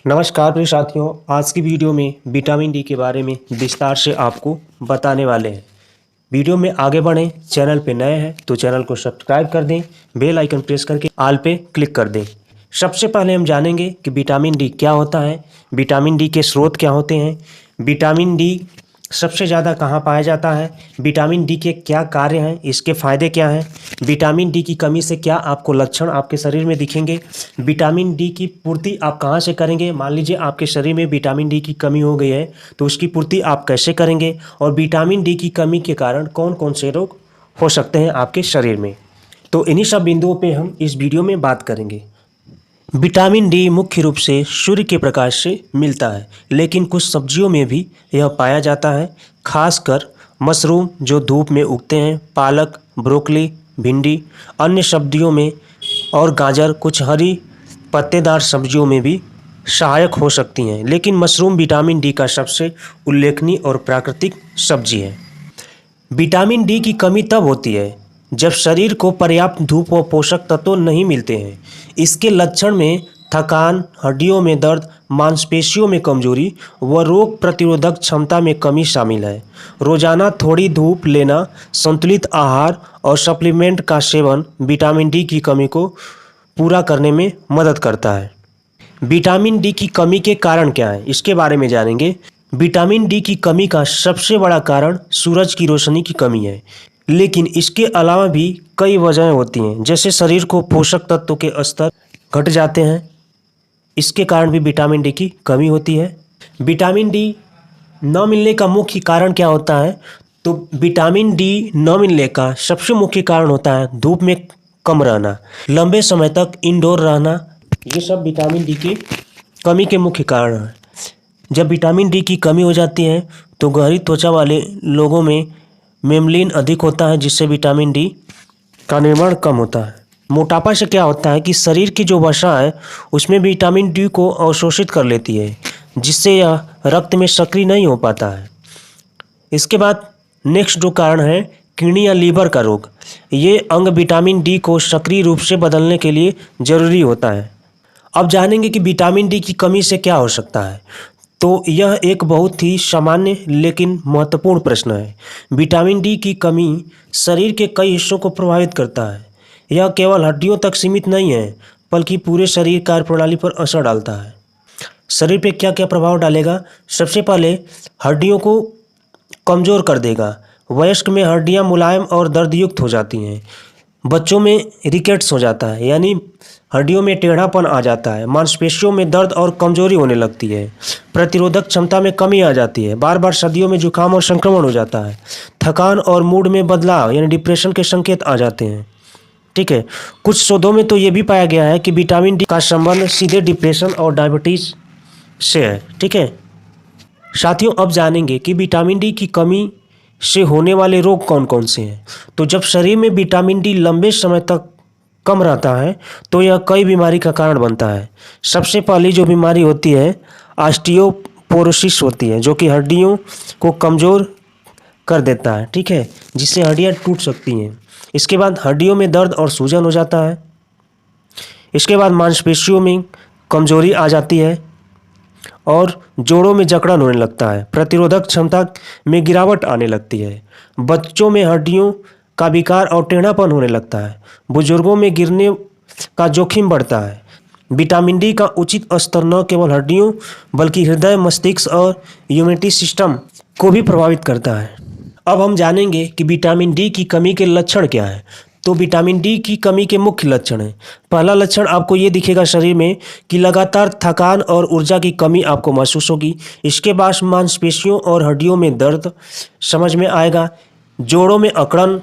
नमस्कार प्रिय साथियों, आज की वीडियो में विटामिन डी के बारे में विस्तार से आपको बताने वाले हैं। वीडियो में आगे बढ़ें, चैनल पे नए हैं तो चैनल को सब्सक्राइब कर दें, बेल आइकन प्रेस करके ऑल पे क्लिक कर दें। सबसे पहले हम जानेंगे कि विटामिन डी क्या होता है, विटामिन डी के स्रोत क्या होते हैं, विटामिन डी सबसे ज़्यादा कहाँ पाया जाता है, विटामिन डी के क्या कार्य हैं, इसके फ़ायदे क्या हैं, विटामिन डी की कमी से क्या आपको लक्षण आपके शरीर में दिखेंगे, विटामिन डी की पूर्ति आप कहाँ से करेंगे। मान लीजिए आपके शरीर में विटामिन डी की कमी हो गई है तो उसकी पूर्ति आप कैसे करेंगे, और विटामिन डी की कमी के कारण कौन कौन से रोग हो सकते हैं आपके शरीर में। तो इन्हीं सब बिंदुओं पर हम इस वीडियो में बात करेंगे। विटामिन डी मुख्य रूप से सूर्य के प्रकाश से मिलता है, लेकिन कुछ सब्जियों में भी यह पाया जाता है, खासकर मशरूम जो धूप में उगते हैं, पालक, ब्रोकली, भिंडी, अन्य सब्जियों में और गाजर कुछ हरी पत्तेदार सब्जियों में भी सहायक हो सकती हैं। लेकिन मशरूम विटामिन डी का सबसे उल्लेखनीय और प्राकृतिक सब्जी है। विटामिन डी की कमी तब होती है जब शरीर को पर्याप्त धूप और पोषक तत्व नहीं मिलते हैं। इसके लक्षण में थकान, हड्डियों में दर्द, मांसपेशियों में कमजोरी व रोग प्रतिरोधक क्षमता में कमी शामिल है। रोजाना थोड़ी धूप लेना, संतुलित आहार और सप्लीमेंट का सेवन विटामिन डी की कमी को पूरा करने में मदद करता है। विटामिन डी की कमी के कारण क्या है, इसके बारे में जानेंगे। विटामिन डी की कमी का सबसे बड़ा कारण सूरज की रोशनी की कमी है, लेकिन इसके अलावा भी कई वजहें होती हैं, जैसे शरीर को पोषक तत्वों के स्तर घट जाते हैं, इसके कारण भी विटामिन डी की कमी होती है। विटामिन डी न मिलने का मुख्य कारण क्या होता है, तो विटामिन डी न मिलने का सबसे मुख्य कारण होता है धूप में कम रहना, लंबे समय तक इंडोर रहना। ये सब विटामिन डी की कमी के मुख्य कारण हैं। जब विटामिन डी की कमी हो जाती है तो गहरी त्वचा वाले लोगों में मेम्ब्रेन अधिक होता है, जिससे विटामिन डी का निर्माण कम होता है। मोटापा से क्या होता है कि शरीर की जो वसा है उसमें विटामिन डी को अवशोषित कर लेती है, जिससे यह रक्त में सक्रिय नहीं हो पाता है। इसके बाद नेक्स्ट जो कारण है किडनी या लीवर का रोग। ये अंग विटामिन डी को सक्रिय रूप से बदलने के लिए जरूरी होता है। अब जानेंगे कि विटामिन डी की कमी से क्या हो सकता है। तो यह एक बहुत ही सामान्य लेकिन महत्वपूर्ण प्रश्न है। विटामिन डी की कमी शरीर के कई हिस्सों को प्रभावित करता है। यह केवल हड्डियों तक सीमित नहीं है, बल्कि पूरे शरीर कार्यप्रणाली पर असर डालता है। शरीर पे क्या क्या प्रभाव डालेगा। सबसे पहले हड्डियों को कमज़ोर कर देगा। वयस्क में हड्डियां मुलायम और दर्दयुक्त हो जाती हैं। बच्चों में रिकेट्स हो जाता है, यानी हड्डियों में टेढ़ापन आ जाता है। मांसपेशियों में दर्द और कमजोरी होने लगती है। प्रतिरोधक क्षमता में कमी आ जाती है। बार बार सर्दियों में जुकाम और संक्रमण हो जाता है। थकान और मूड में बदलाव यानी डिप्रेशन के संकेत आ जाते हैं। ठीक है, कुछ शोधों में तो ये भी पाया गया है कि विटामिन डी का संबंध सीधे डिप्रेशन और डायबिटीज़ से है। ठीक है साथियों, अब जानेंगे कि विटामिन डी की कमी से होने वाले रोग कौन कौन से हैं। तो जब शरीर में विटामिन डी लंबे समय तक कम रहता है तो यह कई बीमारी का कारण बनता है। सबसे पहली जो बीमारी होती है ऑस्टियोपोरोसिस होती है, जो कि हड्डियों को कमज़ोर कर देता है। ठीक है, जिससे हड्डियां टूट सकती हैं। इसके बाद हड्डियों में दर्द और सूजन हो जाता है। इसके बाद मांसपेशियों में कमजोरी आ जाती है और जोड़ों में जकड़न होने लगता है। प्रतिरोधक क्षमता में गिरावट आने लगती है। बच्चों में हड्डियों का विकार और टेढ़ापन होने लगता है। बुजुर्गों में गिरने का जोखिम बढ़ता है। विटामिन डी का उचित स्तर न केवल हड्डियों बल्कि हृदय, मस्तिष्क और इम्यूनिटी सिस्टम को भी प्रभावित करता है। अब हम जानेंगे कि विटामिन डी की कमी के लक्षण क्या है। तो विटामिन डी की कमी के मुख्य लक्षण हैं। पहला लक्षण आपको ये दिखेगा शरीर में कि लगातार थकान और ऊर्जा की कमी आपको महसूस होगी। इसके बाद मांसपेशियों और हड्डियों में दर्द समझ में आएगा। जोड़ों में अकड़न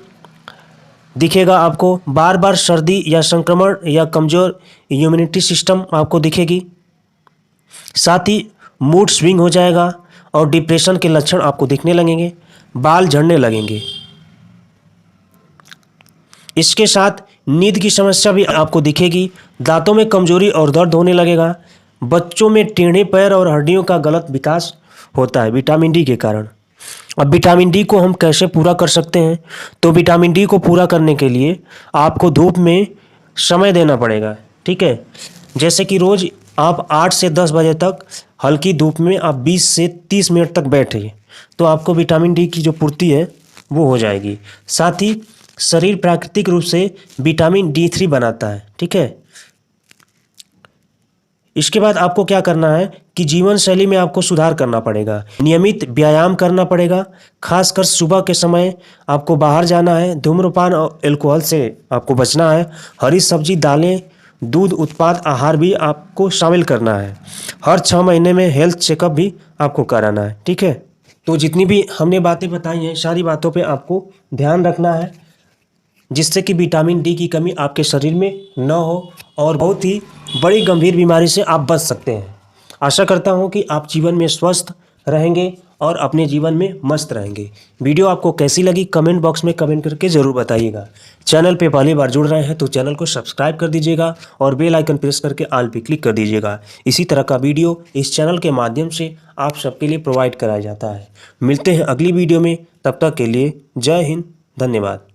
दिखेगा आपको। बार बार सर्दी या संक्रमण या कमज़ोर इम्यूनिटी सिस्टम आपको दिखेगी। साथ ही मूड स्विंग हो जाएगा और डिप्रेशन के लक्षण आपको दिखने लगेंगे। बाल झड़ने लगेंगे। इसके साथ नींद की समस्या भी आपको दिखेगी। दांतों में कमजोरी और दर्द होने लगेगा। बच्चों में टेढ़े पैर और हड्डियों का गलत विकास होता है विटामिन डी के कारण। अब विटामिन डी को हम कैसे पूरा कर सकते हैं। तो विटामिन डी को पूरा करने के लिए आपको धूप में समय देना पड़ेगा। ठीक है, जैसे कि रोज़ आप 8 से 10 बजे तक हल्की धूप में आप 20 से 30 मिनट तक बैठिए, तो आपको विटामिन डी की जो पूर्ति है वो हो जाएगी। साथ ही शरीर प्राकृतिक रूप से विटामिन D3 बनाता है, ठीक है। इसके बाद आपको क्या करना है कि जीवन शैली में आपको सुधार करना पड़ेगा, नियमित व्यायाम करना पड़ेगा, खासकर सुबह के समय आपको बाहर जाना है, धूम्रपान और अल्कोहल से आपको बचना है, हरी सब्जी, दालें, दूध उत्पाद आहार भी आपको शामिल करना है, हर 6 महीने में हेल्थ चेकअप भी आपको कराना है, ठीक है। तो जितनी भी हमने बातें बताई हैं सारी बातों पे आपको ध्यान रखना है, जिससे कि विटामिन डी की कमी आपके शरीर में न हो और बहुत ही बड़ी गंभीर बीमारी से आप बच सकते हैं। आशा करता हूं कि आप जीवन में स्वस्थ रहेंगे और अपने जीवन में मस्त रहेंगे। वीडियो आपको कैसी लगी कमेंट बॉक्स में कमेंट करके ज़रूर बताइएगा। चैनल पे पहली बार जुड़ रहे हैं तो चैनल को सब्सक्राइब कर दीजिएगा और बेल आइकन प्रेस करके ऑल पे क्लिक कर दीजिएगा। इसी तरह का वीडियो इस चैनल के माध्यम से आप सबके लिए प्रोवाइड कराया जाता है। मिलते हैं अगली वीडियो में, तब तक के लिए जय हिंद, धन्यवाद।